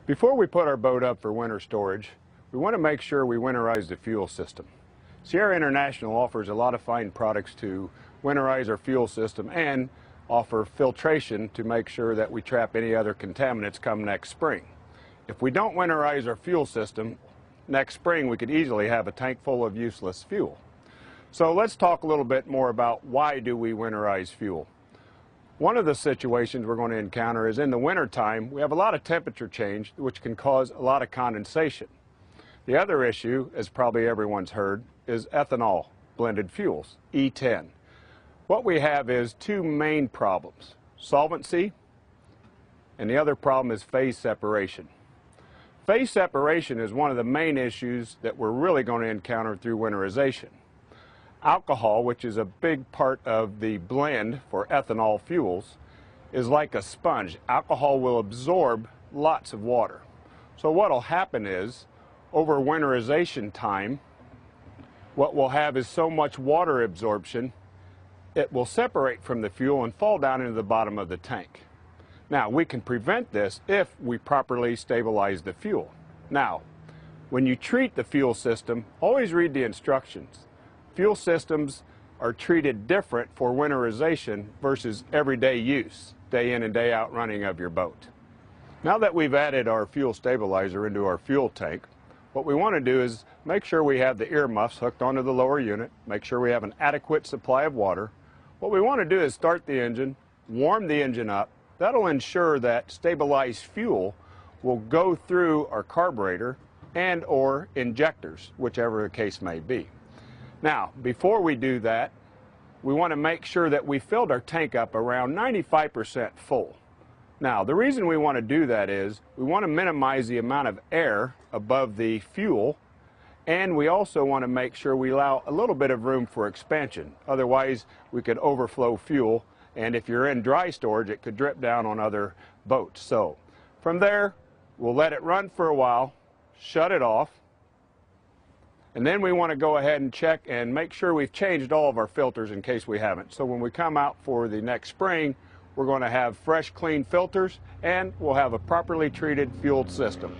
Before we put our boat up for winter storage, we want to make sure we winterize the fuel system. Sierra International offers a lot of fine products to winterize our fuel system and offer filtration to make sure that we trap any other contaminants come next spring. If we don't winterize our fuel system, next spring we could easily have a tank full of useless fuel. So let's talk a little bit more about why do we winterize fuel. One of the situations we're going to encounter is in the winter time we have a lot of temperature change which can cause a lot of condensation. The other issue, as probably everyone's heard, is ethanol blended fuels, E10. What we have is two main problems, solvency, and the other problem is phase separation. Phase separation is one of the main issues that we're really going to encounter through winterization. Alcohol, which is a big part of the blend for ethanol fuels, is like a sponge. Alcohol will absorb lots of water. So what will happen is, over winterization time, what we'll have is so much water absorption, it will separate from the fuel and fall down into the bottom of the tank. Now, we can prevent this if we properly stabilize the fuel. Now, when you treat the fuel system, always read the instructions. Fuel systems are treated different for winterization versus everyday use, day in and day out running of your boat. Now that we've added our fuel stabilizer into our fuel tank, what we want to do is make sure we have the earmuffs hooked onto the lower unit, make sure we have an adequate supply of water. What we want to do is start the engine, warm the engine up. That'll ensure that stabilized fuel will go through our carburetor and or injectors, whichever the case may be. Now, before we do that, we want to make sure that we filled our tank up around 95% full. Now, the reason we want to do that is we want to minimize the amount of air above the fuel, and we also want to make sure we allow a little bit of room for expansion. Otherwise, we could overflow fuel, and if you're in dry storage, it could drip down on other boats. So, from there, we'll let it run for a while, shut it off, and then we want to go ahead and check and make sure we've changed all of our filters in case we haven't. So when we come out for the next spring, we're going to have fresh, clean filters, and we'll have a properly treated, fueled system.